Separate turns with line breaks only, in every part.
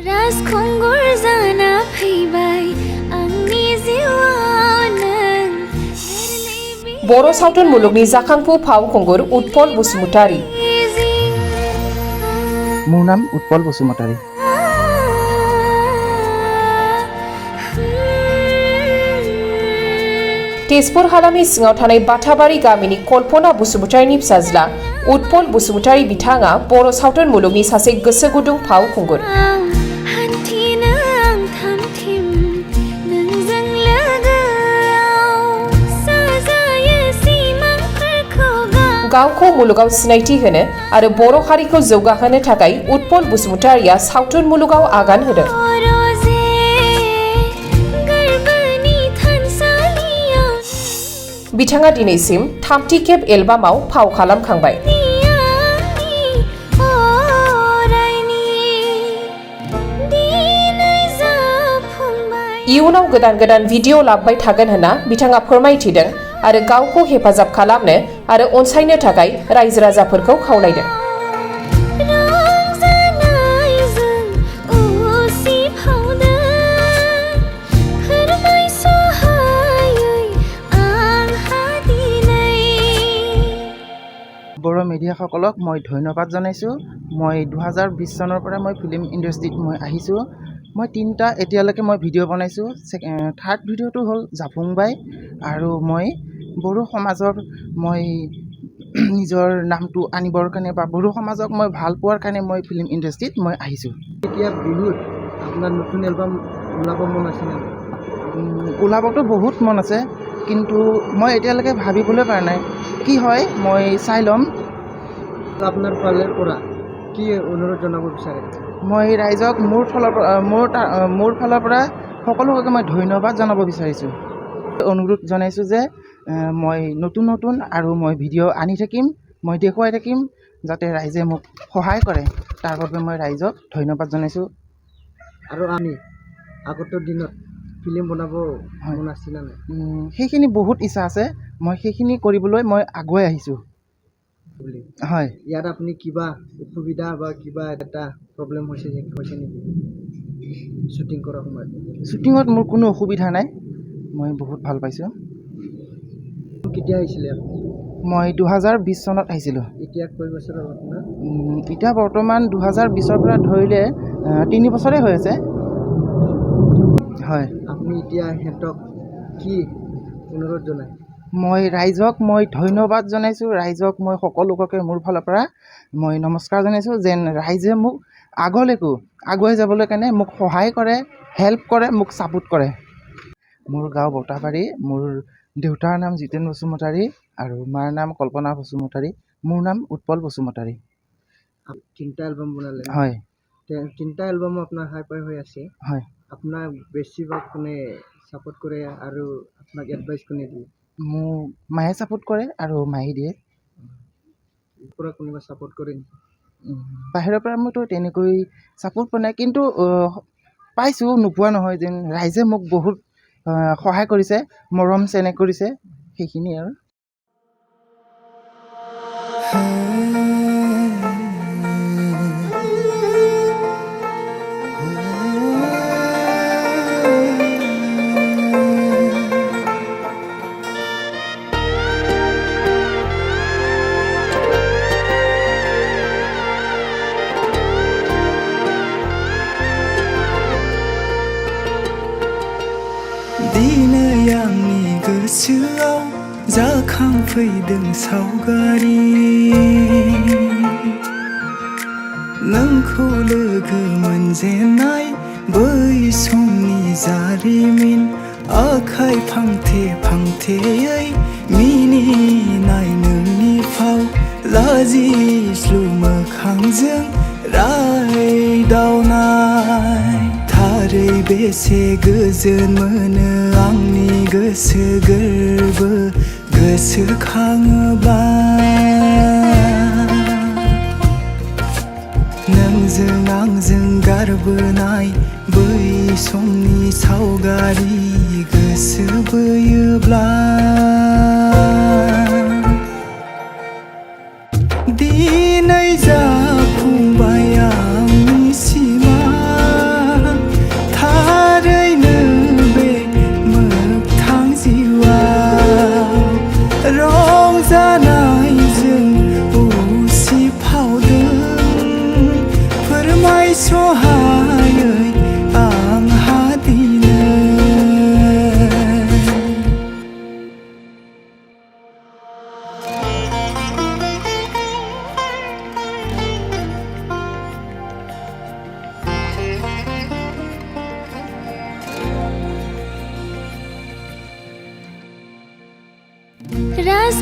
राजखुंगुर जाना फैबाय आंनि जिउआव नों
बर' सावथुन मुलुगनि जाखांफु फावखुंगुर उत्पल बसुमतारी।
মোৰ নাম উৎপল বসুমতাৰী।
तेजपुर हालामनि सिङाव थानाय बाथाबारि गामिनि कल्पना बसुमतारीनि फिसाज्ला उत्पल बसुमतारी बिथाङा बर' सावथुन मुलुगनि सासे गोसो गुदुं फावखुंगुर। गावखौ मुलुगाव सिनायथि होनो आरो बर' हारिखौ जौगाहोनो थाखाय उत्पल बसुमतारीया सावथुन मुलुगाव आगान होदों। बिथाङा दिनैसिम 3थि खेब एलबामाव फाव खालामखांबाय। इयुनाव गोदान गोदान भिडिअ लाबोबाय थागोन होनना बिथाङा फोरमायथिदों आरो गावखौ हेफाजाब खालामनो आरो अनसायनो थाखाय रायजो राजाफोरखौ खावलायदों।
বড়ো মিডিয়াসকলক মই ধন্যবাদ জনাইছোঁ। মই 2020 চনৰ পৰা মই ফিল্ম ইণ্ডাষ্ট্ৰীত মই আহিছোঁ। মই 3টা এতিয়ালৈকে মই ভিডিঅ' বনাইছোঁ। থাৰ্ড ভিডিঅ'টো হ'ল জাপুংবাই, আৰু মই বড়ো সমাজৰ মই নিজৰ নামটো আনিবৰ কাৰণে বা বড়ো সমাজক মই ভাল পোৱাৰ কাৰণে মই ফিল্ম ইণ্ডাষ্ট্ৰীত মই আহিছোঁ।
এতিয়া বিহুত আপোনাৰ নতুন এলবাম ওলাব মন আছে নে?
ওলাবতো বহুত মন আছে, কিন্তু মই এতিয়ালৈকে ভাবিবলৈ পৰা নাই। কি হয় মই চাই ল'ম।
আপোনাৰ ফালৰ পৰা কি অনুৰোধ জনাব বিচাৰে?
মই ৰাইজক মোৰ ফালৰ পৰা সকলোকে মই ধন্যবাদ জনাব বিচাৰিছোঁ। অনুৰোধ জনাইছোঁ যে মই নতুন আৰু মই ভিডিঅ' আনি থাকিম, মই দেখুৱাই থাকিম, যাতে ৰাইজে মোক সহায় কৰে। তাৰ বাবে মই ৰাইজক ধন্যবাদ জনাইছোঁ।
আৰু আমি আগতৰ দিনত ফিল্ম বনাব মন আছিলে নাই?
সেইখিনি বহুত ইচ্ছা আছে। মই সেইখিনি কৰিবলৈ মই আগুৱাই আহিছোঁ
বুলি।
হয়।
ইয়াত আপুনি কিবা অসুবিধা বা কিবা এটা প্ৰব্লেম হৈছে নেকি শ্বুটিং কৰাৰ সময়ত?
শ্বুটিঙত মোৰ কোনো অসুবিধা নাই, মই বহুত ভাল পাইছোঁ।
কেতিয়া আহিছিলে?
মই 2020 চনত আহিছিলোঁ।
এতিয়া কেই বছৰ হ'ল আপোনাৰ?
এতিয়া বৰ্তমান 2020ৰ পৰা ধৰিলে 3 বছৰে হৈ আছে। হয়।
আপুনি এতিয়া সিহঁতক কি অনুৰোধ জনায়?
মই ৰাইজক মই ধন্যবাদ জনাইছোঁ। ৰাইজক মই সকলোকে মোৰ ফালৰ পৰা মই নমস্কাৰ জনাইছোঁ, যেন ৰাইজে মোক আগলৈকো আগুৱাই যাবলৈ কাৰণে মোক সহায় কৰে, হেল্প কৰে, মোক ছাপোৰ্ট কৰে। মোৰ গাঁও বটাবাৰী, মোৰ দেউতাৰ নাম জিতেন বসুমতাৰী আৰু মাৰ নাম কল্পনা বসুমতাৰী। মোৰ নাম উৎপল বসুমতাৰী।
3টা এলবাম বনালে?
হয়।
3টা এলবামো আপোনাৰ হাই পাই হৈ আছে।
হয়।
আপোনাক বেছিভাগ কোনে ছাপোৰ্ট কৰে আৰু আপোনাক এডভাইচ কোনে দিয়ে?
মোৰ মায়ে ছাপোৰ্ট কৰে আৰু মায়ে দিয়ে।
পৰা কোনোবা ছাপোৰ্ট কৰে নেকি?
বাহিৰৰ পৰা মইতো তেনেকৈ ছাপোৰ্ট পোৱা নাই, কিন্তু পাইছোঁ, নোপোৱা নহয়। যেন ৰাইজে মোক বহুত সহায় কৰিছে, মৰম চেনেহ কৰিছে, সেইখিনি আৰু।
दिनै आंनि गोसोआव जाखांफैदों सावगारि, नोंखौ लोगो मोनजेननाय बै समनि जारिमिन। आखाइ फांथे फांथेयै मिनिनाय नोंनि फाव, लाजिस्लु मोखांजों रायदावनाय। थारै बेसे गोजोन मोनो आंनि गोसो गोरबो गोसोखाङोब्ला, नोंजों आंजों गारबोनाय बै समनि सावगारि गोसो बोयोब्ला। दिनै जाफुंबाय आंनि सिमां,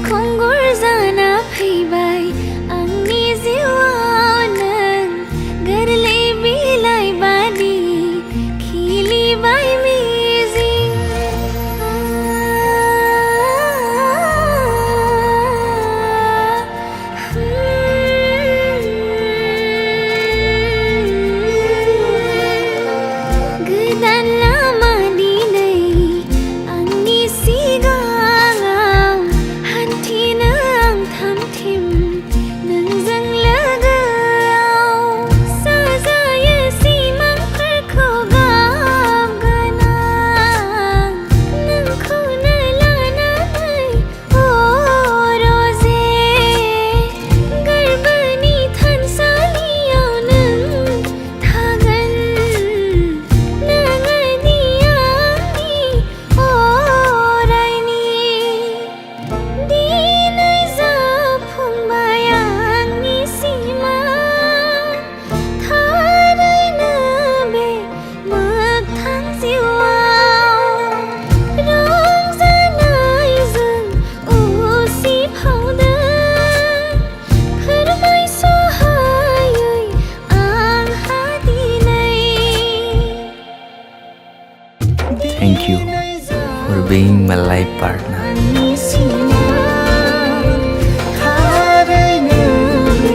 खुंगुर जाना फैबाय आंनि जिउआव नों गोरलै बिलाइ बादि खिलिबाय मिजिं गोदान लामा दिनै आंनि सिगाङाव हान्थिनो आं थामथिम नोंजों लोगोआव साजायो सिमांफोरखौ गाबगोनां नोंखौनो लानानै रजे गोरबोनि थानसालियाव नों थागोन नोङोदि आंनि अरायनि दिनै जाफुंबाय आंनि सिमां थारैनो बे मोगथां जिउआव रंजानायजों उसिफावदों फोरमायस'हायै आंहा दिनै
Thank you for being my life partner.
आंनि सिमां थारैनो बे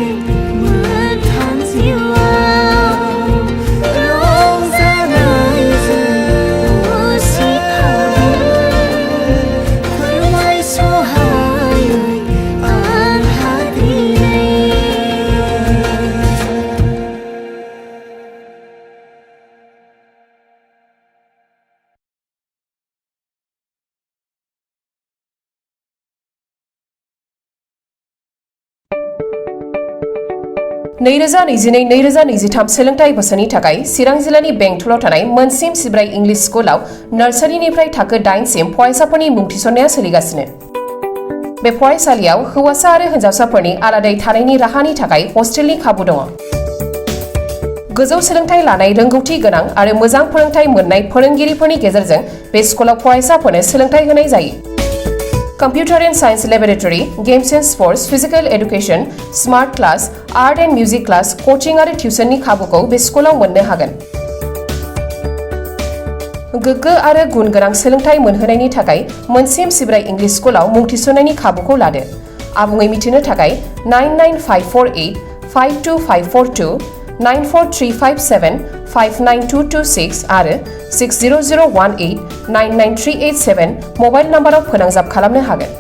मोगथां जिउआव रंजानायजों उसिफावदों फोरमायस'हायै आंहा दिनै
नैरोजा नैजिनै नैरोजा नैजिथाम सोलोंथाइ बोसोरनि थाखाय चिरां जिल्लानि बेंटलाव थानाय मोनसिम सिब्राय इंलिश स्कुलाव नार्सारिनिफ्राय थाखो 8 सिम फरायसाफोरनि मुं थिसननाया सोलिगासिनो बे फरायसालियाव हौवासा आरो हिन्जावसाफोरनि आलादायै थानायनि राहानि थाखाय हस्टेलनि खाबु दङ गोजौ सोलोंथाइ लानाय रोंगौथि गोनां आरो मोजां फोरोंथाइ मोननाय फोरोंगिरिफोरनि गेजेरजों बे स्कुलाव फरायसाफोरनो सोलोंथाइ होनाय जायो Computer and Science Laboratory, Games and Sports, Physical Education, Smart Class, Art and Music Class, Coaching आरो टिउसननि खाबुखौ बे स्कुलाव मोननो हागोन गोग्गो आरो गुन गोनां सोलोंथाइ मोनहोनायनि थाखाय मोनसिम सिब्राय इंलिश स्कुलाव मुं थिसननायनि खाबुखौ लादो आबुङै मिथिनो थाखाय 99548 52542 94357 59226 आरो 60018 99387 मबाइल नाम्बाराव फोनांजाब खालामनो हागोन